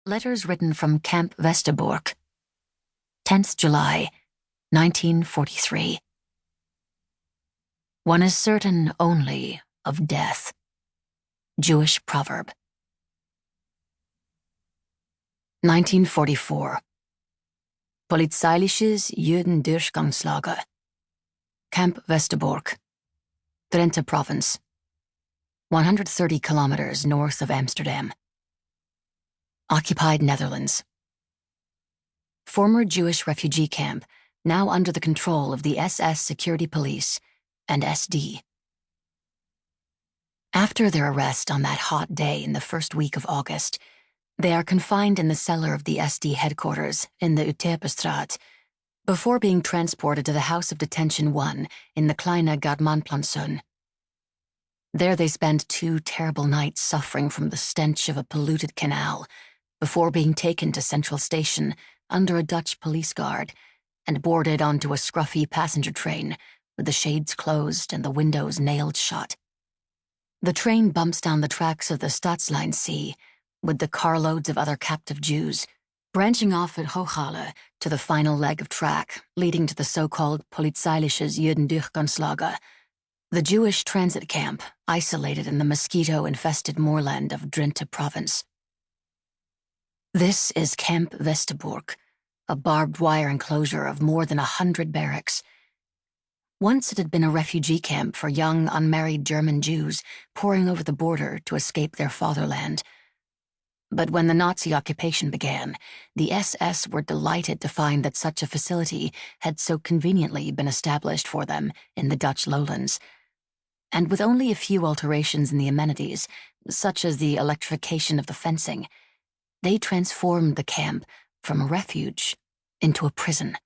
Letters written from Camp Westerbork, 10th July, 1943. One is certain only of death. Jewish proverb. 1944. Polizeiliches Judendurchgangslager. Camp Westerbork, Drenthe Province, 130 kilometers north of Amsterdam. Occupied Netherlands. Former Jewish refugee camp, now under the control of the SS security police and SD. After their arrest on that hot day in the first week of August, they are confined in the cellar of the SD headquarters in the Uterpestraat, before being transported to the House of Detention 1 in the Kleine Gardmanplantsoen. There they spend 2 terrible nights suffering from the stench of a polluted canal, before being taken to Central Station under a Dutch police guard and boarded onto a scruffy passenger train with the shades closed and the windows nailed shut. The train bumps down the tracks of the Staatsline C with the carloads of other captive Jews, branching off at Hooghalle to the final leg of track leading to the so-called Polizeiliches Judendurchgangslager, the Jewish transit camp isolated in the mosquito-infested moorland of Drenthe Province. This is Camp Westerbork, a barbed wire enclosure of more than 100 barracks. Once it had been a refugee camp for young, unmarried German Jews pouring over the border to escape their fatherland. But when the Nazi occupation began, the SS were delighted to find that such a facility had so conveniently been established for them in the Dutch lowlands. And with only a few alterations in the amenities, such as the electrification of the fencing, they transformed the camp from a refuge into a prison.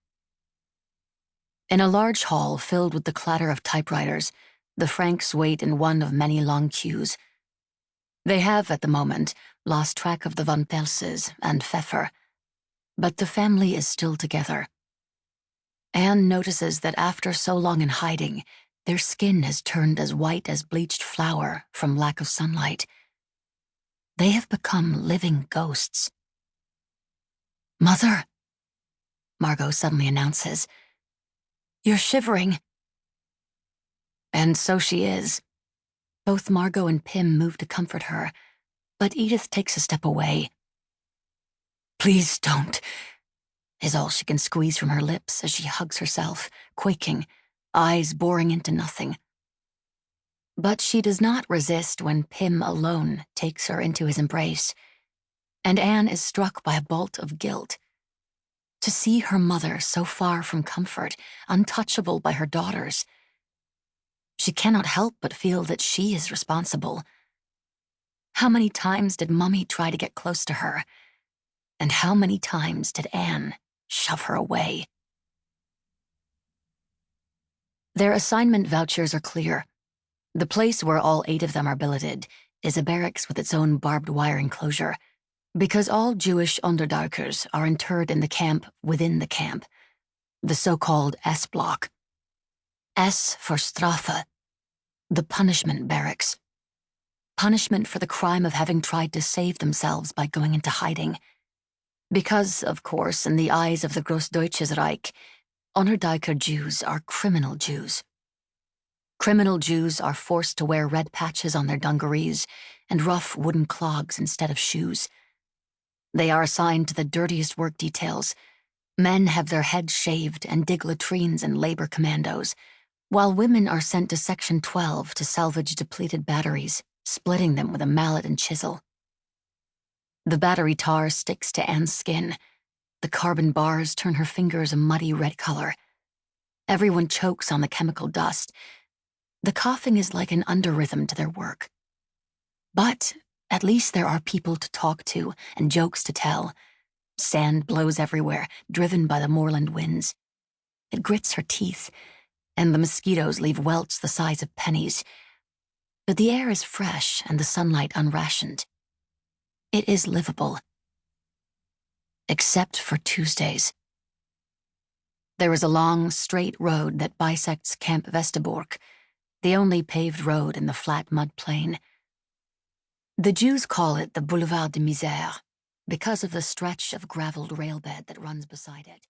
In a large hall filled with the clatter of typewriters, the Franks wait in one of many long queues. They have, at the moment, lost track of the Van Pelses and Pfeffer, but the family is still together. Anne notices that after so long in hiding, their skin has turned as white as bleached flour from lack of sunlight. They have become living ghosts. "Mother," Margot suddenly announces, "you're shivering." And so she is. Both Margot and Pim move to comfort her, but Edith takes a step away. "Please don't," is all she can squeeze from her lips as she hugs herself, quaking, eyes boring into nothing. But she does not resist when Pim alone takes her into his embrace, and Anne is struck by a bolt of guilt. To see her mother so far from comfort, untouchable by her daughters. She cannot help but feel that she is responsible. How many times did Mummy try to get close to her? And how many times did Anne shove her away? Their assignment vouchers are clear. The place where all 8 of them are billeted is a barracks with its own barbed wire enclosure, because all Jewish Onderduikers are interred in the camp within the camp, the so-called S block. S for Strafe, the punishment barracks. Punishment for the crime of having tried to save themselves by going into hiding. Because, of course, in the eyes of the Großdeutsches Reich, Onderduiker Jews are criminal Jews. Criminal Jews are forced to wear red patches on their dungarees and rough wooden clogs instead of shoes. They are assigned to the dirtiest work details. Men have their heads shaved and dig latrines in labor commandos, while women are sent to Section 12 to salvage depleted batteries, splitting them with a mallet and chisel. The battery tar sticks to Anne's skin. The carbon bars turn her fingers a muddy red color. Everyone chokes on the chemical dust. The coughing is like an underrhythm to their work. But at least there are people to talk to and jokes to tell. Sand blows everywhere, driven by the moorland winds. It grits her teeth, and the mosquitoes leave welts the size of pennies. But the air is fresh and the sunlight unrationed. It is livable. Except for Tuesdays. There is a long, straight road that bisects Camp Westerbork, the only paved road in the flat mud plain. The Jews call it the Boulevard de Misère, because of the stretch of graveled railbed that runs beside it.